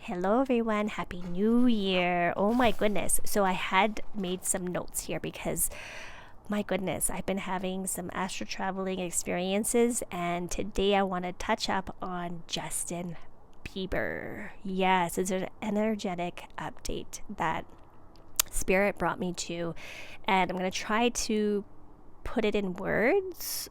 Hello, everyone. Happy New Year. Oh, my goodness. So, I had made some notes here because, my goodness, I've been having some astral traveling experiences, and today I want to touch up on Justin Bieber. Yes, it's an energetic update that Spirit brought me to, and I'm going to try to put it in words.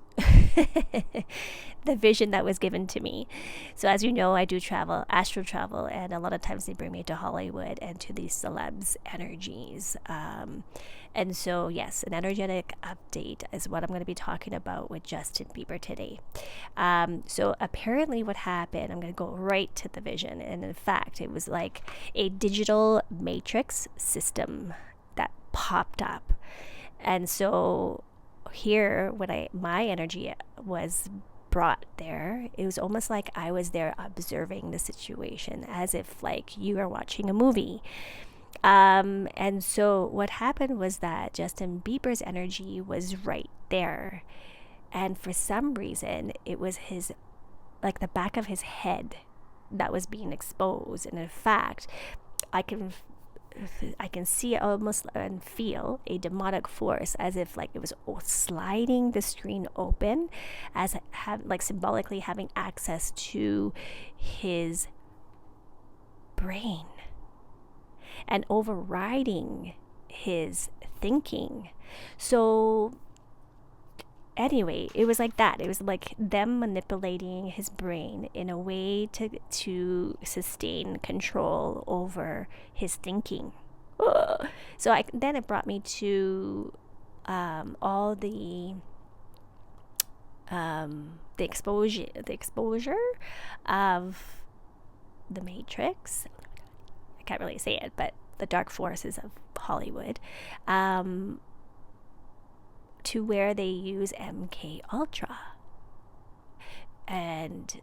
The vision that was given to me. So, as you know, I do travel, astral travel, and a lot of times they bring me to Hollywood and to these celebs' energies. And so, yes, an energetic update is what I'm going to be talking about with Justin Bieber today. So, apparently, what happened, I'm going to go right to the vision. And in fact, it was like a digital matrix system that popped up. And so, here when my energy was brought there, it was almost like I was there observing the situation as if like you are watching a movie. And so what happened was that Justin Bieber's energy was right there, and for some reason it was his, like, the back of his head that was being exposed. And in fact, I can I can see almost and feel a demonic force as if like it was sliding the screen open, as like symbolically having access to his brain and overriding his thinking. So anyway, it was like that. It was like them manipulating his brain in a way to sustain control over his thinking. Ugh. So then it brought me to all the exposure of the Matrix. I can't really say it, but the dark forces of Hollywood. To where they use MK Ultra, and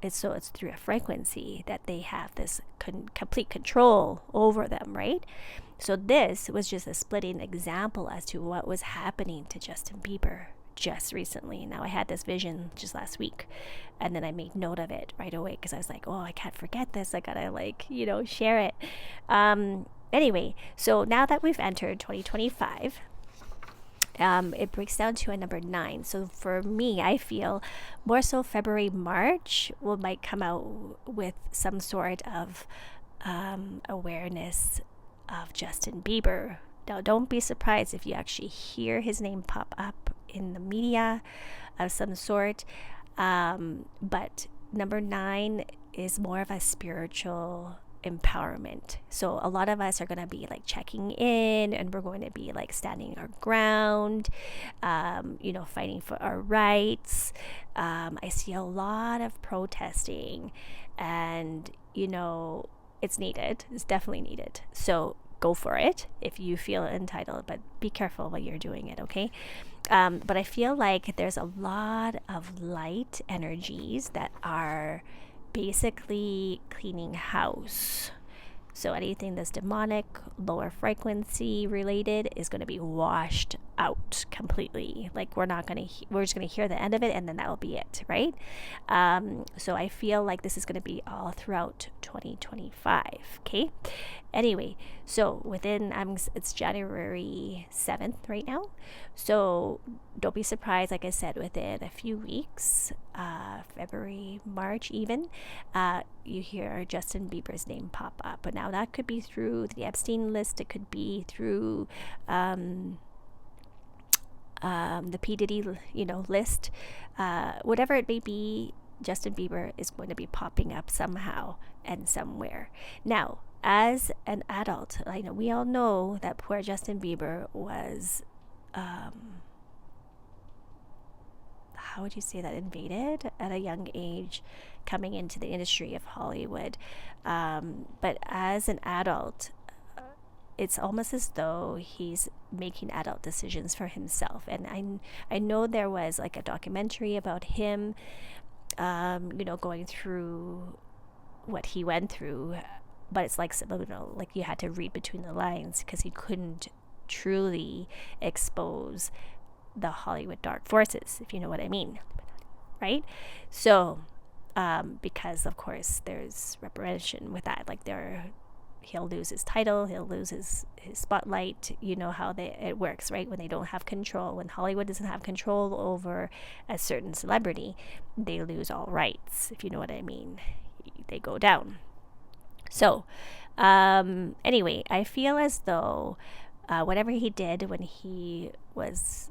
it's through a frequency that they have this complete control over them, right? So this was just a splitting example as to what was happening to Justin Bieber just recently. Now, I had this vision just last week, and then I made note of it right away because I was like, oh, I can't forget this. I gotta share it. Anyway, so now that we've entered 2025, it breaks down to a number 9. So for me, I feel more so February, March might come out with some sort of awareness of Justin Bieber. Now, don't be surprised if you actually hear his name pop up in the media of some sort. But number 9 is more of a spiritual empowerment. So a lot of us are going to be like checking in, and we're going to be like standing our ground, fighting for our rights. I see a lot of protesting, and it's needed. It's definitely needed. So go for it if you feel entitled, but be careful while you're doing it, okay? But I feel like there's a lot of light energies that are basically cleaning house. So anything that's demonic, lower frequency related is going to be washed out completely. Like we're just going to hear the end of it, and then that will be it, right? So I feel like this is going to be all throughout 2025. Okay. Anyway, so it's January 7th right now. So don't be surprised, like I said, within a few weeks, February, March even, you hear Justin Bieber's name pop up. But now that could be through the Epstein list. It could be through the P. Diddy, list. Whatever it may be, Justin Bieber is going to be popping up somehow and somewhere. Now, as an adult, I know we all know that poor Justin Bieber was, how would you say that, invaded at a young age, coming into the industry of Hollywood. But as an adult, it's almost as though he's making adult decisions for himself. And I know there was like a documentary about him, going through what he went through, but it's like subliminal. Like you had to read between the lines because he couldn't truly expose the Hollywood dark forces, if you know what I mean, right? So because of course there's reparation with that. Like he'll lose his title, he'll lose his spotlight. You know how it works, right? When they don't have control, when Hollywood doesn't have control over a certain celebrity, they lose all rights, if you know what I mean. They go down. So anyway, I feel as though whatever he did when he was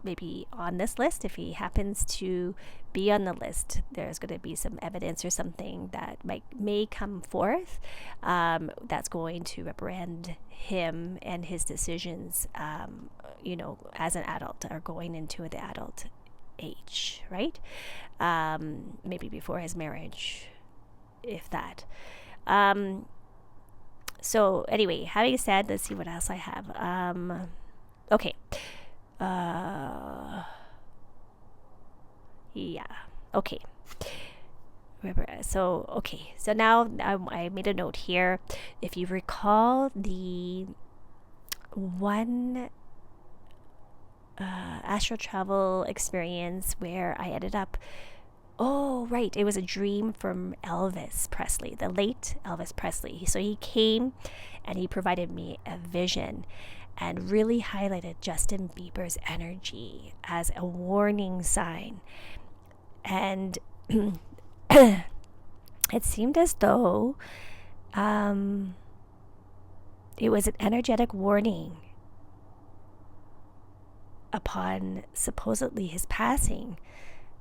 maybe on this list, if he happens to be on the list, there's going to be some evidence or something that may come forth that's going to reprehend him and his decisions, as an adult or going into the adult age, right? Maybe before his marriage, if that. So anyway, having said, let's see what else I have. Okay. Yeah. Okay. So now I made a note here. If you recall the one astral travel experience where I ended up, oh right, it was a dream from Elvis Presley, the late Elvis Presley. So he came and he provided me a vision and really highlighted Justin Bieber's energy as a warning sign. And it seemed as though it was an energetic warning upon supposedly his passing.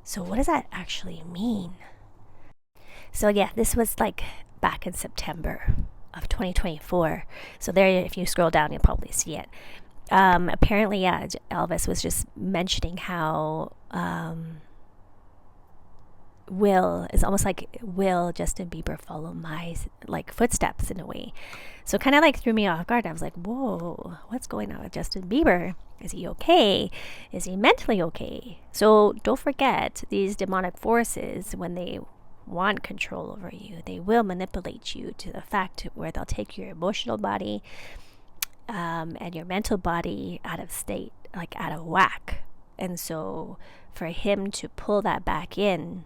So what does that actually mean? So yeah, this was like back in September of 2024. So there, if you scroll down, you'll probably see it. Apparently, yeah, Elvis was just mentioning how it's almost like, will Justin Bieber follow my footsteps in a way? So kind of like threw me off guard. I was like, whoa, what's going on with Justin Bieber? Is he okay? Is he mentally okay? So don't forget, these demonic forces, when they want control over you, they will manipulate you to the fact where they'll take your emotional body and your mental body out of state, like out of whack. And so for him to pull that back in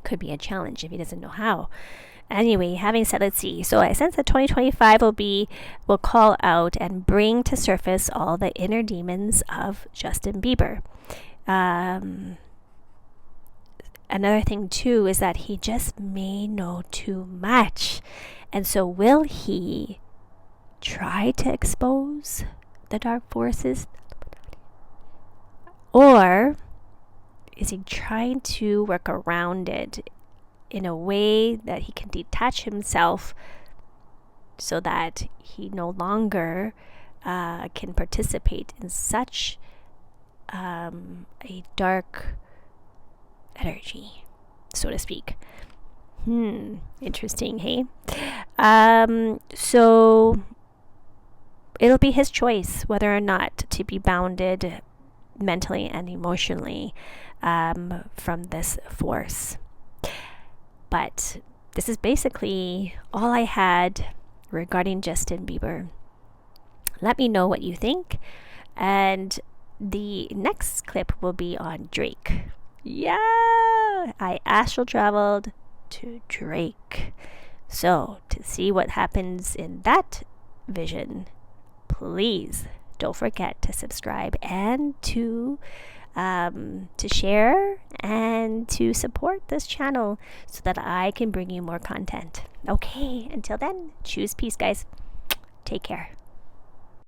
could be a challenge if he doesn't know how. Anyway, having said, let's see. So I sense that 2025 will call out and bring to surface all the inner demons of Justin Bieber. Another thing too is that he just may know too much. And so will he try to expose the dark forces? Or is he trying to work around it in a way that he can detach himself so that he no longer can participate in such a dark energy, so to speak? Interesting, hey? So it'll be his choice whether or not to be bounded mentally and emotionally from this force. But this is basically all I had regarding Justin Bieber. Let me know what you think. And the next clip will be on Drake. Yeah, I astral traveled to Drake. So to see what happens in that vision, please don't forget to subscribe and to share and to support this channel so that I can bring you more content. Okay, until then, choose peace, guys. Take care.